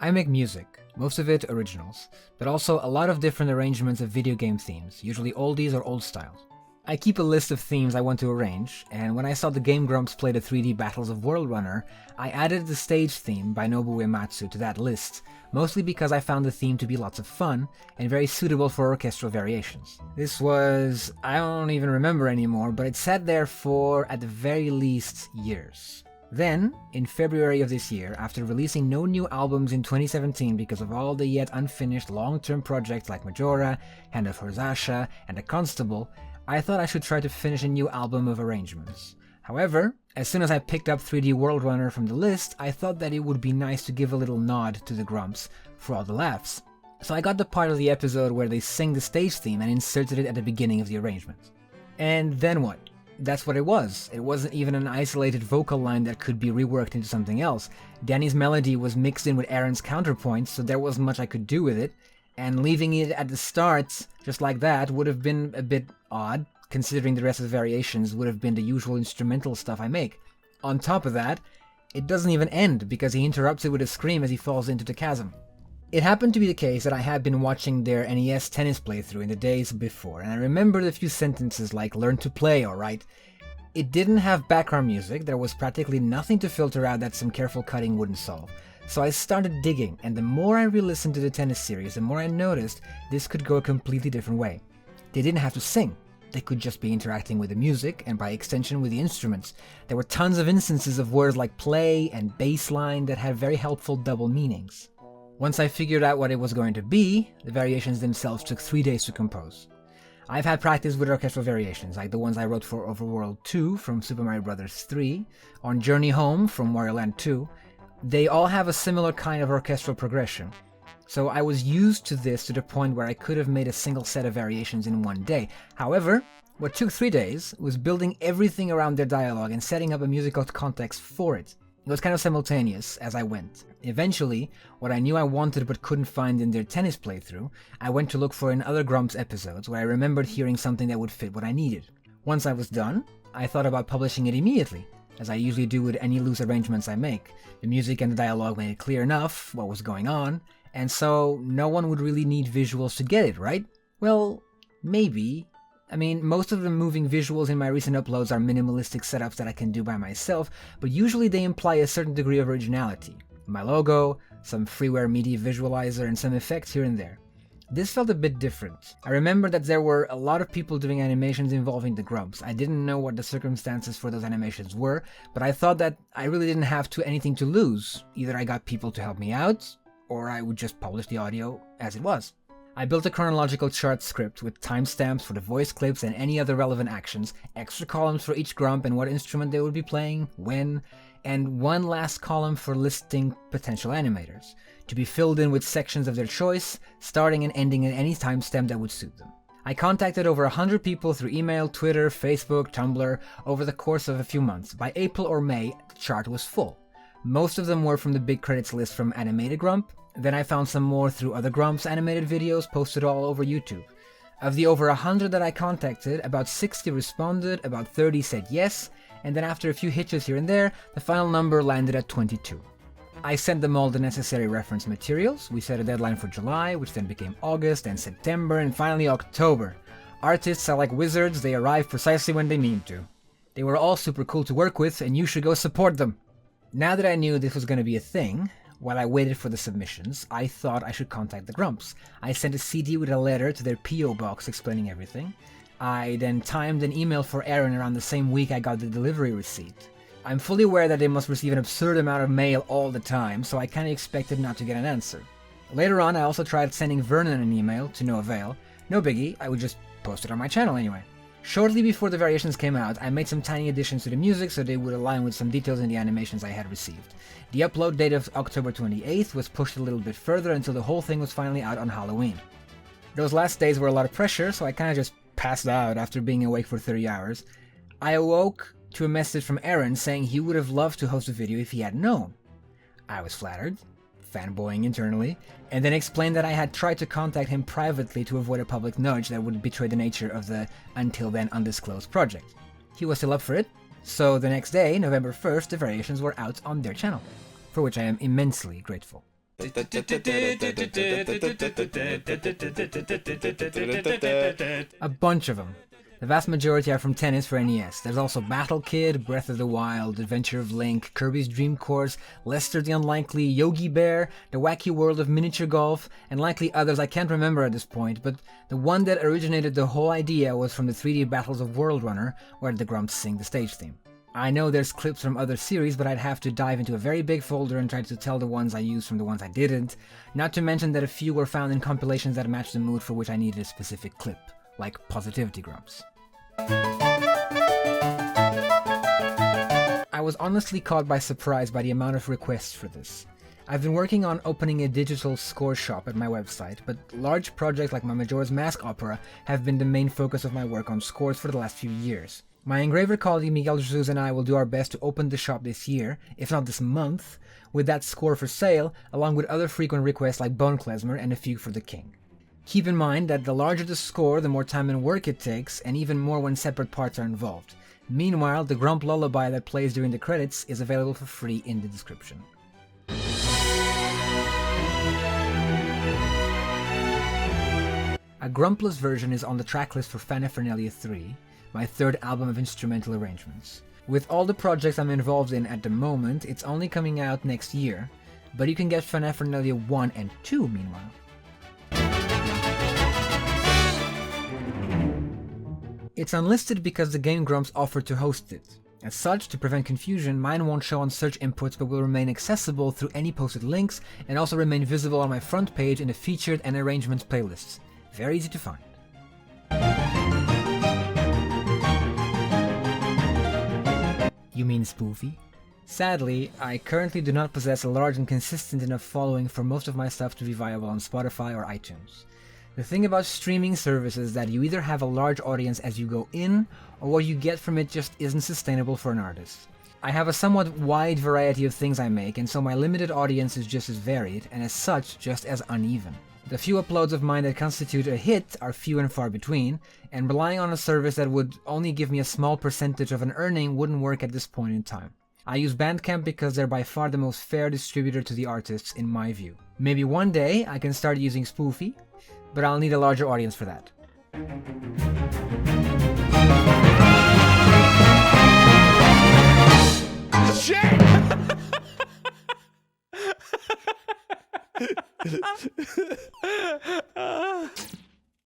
I make music, most of it originals, but also a lot of different arrangements of video game themes, usually oldies or old styles. I keep a list of themes I want to arrange, and when I saw the game Grumps play the 3D Battles of World Runner, I added the stage theme by Nobuo Uematsu to that list, mostly because I found the theme to be lots of fun and very suitable for orchestral variations. This was, I don't even remember anymore, but it sat there for, at the very least, years. Then, in February of this year, after releasing no new albums in 2017 because of all the yet unfinished long-term projects like Majora, Hand of Horzasha, and The Constable, I thought I should try to finish a new album of arrangements. However, as soon as I picked up 3D World Runner from the list, I thought that it would be nice to give a little nod to the Grumps for all the laughs. So I got the part of the episode where they sing the stage theme and inserted it at the beginning of the arrangement. And then what? That's what it was. It wasn't even an isolated vocal line that could be reworked into something else. Danny's melody was mixed in with Aaron's counterpoints, so there wasn't much I could do with it, and leaving it at the start, just like that, would have been a bit odd, considering the rest of the variations would have been the usual instrumental stuff I make. On top of that, it doesn't even end, because he interrupts it with a scream as he falls into the chasm. It happened to be the case that I had been watching their NES tennis playthrough in the days before, and I remembered a few sentences like "learn to play, alright?" It didn't have background music, there was practically nothing to filter out that some careful cutting wouldn't solve. So I started digging, and the more I re-listened to the tennis series, the more I noticed this could go a completely different way. They didn't have to sing. They could just be interacting with the music, and by extension with the instruments. There were tons of instances of words like play and bassline that had very helpful double meanings. Once I figured out what it was going to be, the variations themselves took 3 days to compose. I've had practice with orchestral variations, like the ones I wrote for Overworld 2 from Super Mario Bros. 3, on Journey Home from Wario Land 2. They all have a similar kind of orchestral progression. So I was used to this to the point where I could have made a single set of variations in one day. However, what took 3 days was building everything around their dialogue and setting up a musical context for it. It was kind of simultaneous as I went. Eventually, what I knew I wanted but couldn't find in their tennis playthrough, I went to look for in other Grumps episodes where I remembered hearing something that would fit what I needed. Once I was done, I thought about publishing it immediately, as I usually do with any loose arrangements I make. The music and the dialogue made it clear enough what was going on, and so no one would really need visuals to get it, right? Well, maybe. I mean, most of the moving visuals in my recent uploads are minimalistic setups that I can do by myself, but usually they imply a certain degree of originality. My logo, some freeware media visualizer, and some effects here and there. This felt a bit different. I remember that there were a lot of people doing animations involving the Grumps. I didn't know what the circumstances for those animations were, but I thought that I really didn't have anything to lose. Either I got people to help me out, or I would just publish the audio as it was. I built a chronological chart script with timestamps for the voice clips and any other relevant actions, extra columns for each Grump and what instrument they would be playing, when, and one last column for listing potential animators, to be filled in with sections of their choice, starting and ending at any timestamp that would suit them. I contacted over 100 people through email, Twitter, Facebook, Tumblr over the course of a few months. By April or May, the chart was full. Most of them were from the big credits list from Animated Grump. Then I found some more through other Grumps animated videos posted all over YouTube. Of the over 100 that I contacted, about 60 responded, about 30 said yes, and then after a few hitches here and there, the final number landed at 22. I sent them all the necessary reference materials. We set a deadline for July, which then became August and September, and finally October. Artists are like wizards, they arrive precisely when they mean to. They were all super cool to work with, and you should go support them. Now that I knew this was going to be a thing, while I waited for the submissions, I thought I should contact the Grumps. I sent a CD with a letter to their P.O. box explaining everything. I then timed an email for Aaron around the same week I got the delivery receipt. I'm fully aware that they must receive an absurd amount of mail all the time, so I kinda expected not to get an answer. Later on, I also tried sending Vernon an email, to no avail. No biggie, I would just post it on my channel anyway. Shortly before the variations came out, I made some tiny additions to the music so they would align with some details in the animations I had received. The upload date of October 28th was pushed a little bit further until the whole thing was finally out on Halloween. Those last days were a lot of pressure, so I kinda just passed out after being awake for 30 hours. I awoke to a message from Aaron saying he would have loved to host a video if he had known. I was flattered, fanboying internally, and then explained that I had tried to contact him privately to avoid a public nudge that would betray the nature of the until then undisclosed project. He was still up for it, so the next day, November 1st, the variations were out on their channel, for which I am immensely grateful. A bunch of them. The vast majority are from tennis for NES. There's also Battle Kid, Breath of the Wild, Adventure of Link, Kirby's Dream Course, Lester the Unlikely, Yogi Bear, The Wacky World of Miniature Golf, and likely others I can't remember at this point, but the one that originated the whole idea was from the 3D Battles of World Runner, where the Grumps sing the stage theme. I know there's clips from other series, but I'd have to dive into a very big folder and try to tell the ones I used from the ones I didn't, not to mention that a few were found in compilations that matched the mood for which I needed a specific clip, like Positivity Grumps. I was honestly caught by surprise by the amount of requests for this. I've been working on opening a digital score shop at my website, but large projects like my Majora's Mask opera have been the main focus of my work on scores for the last few years. My engraver colleague Miguel Jesus and I will do our best to open the shop this year, if not this month, with that score for sale, along with other frequent requests like Bone Klezmer and F.A.Q for the King. Keep in mind that the larger the score, the more time and work it takes, and even more when separate parts are involved. Meanwhile, the Grump lullaby that plays during the credits is available for free in the description. A Grumpless version is on the tracklist for Fanaphernalia 3, my third album of instrumental arrangements. With all the projects I'm involved in at the moment, it's only coming out next year, but you can get Fanaphernalia 1 and 2 meanwhile. It's unlisted because the game Grumps offered to host it. As such, to prevent confusion, mine won't show on search inputs but will remain accessible through any posted links and also remain visible on my front page in the featured and arrangements playlists. Very easy to find. You mean spoofy? Sadly, I currently do not possess a large and consistent enough following for most of my stuff to be viable on Spotify or iTunes. The thing about streaming services is that you either have a large audience as you go in, or what you get from it just isn't sustainable for an artist. I have a somewhat wide variety of things I make, and so my limited audience is just as varied, and as such, just as uneven. The few uploads of mine that constitute a hit are few and far between, and relying on a service that would only give me a small percentage of an earning wouldn't work at this point in time. I use Bandcamp because they're by far the most fair distributor to the artists in my view. Maybe one day I can start using Spoofy, but I'll need a larger audience for that.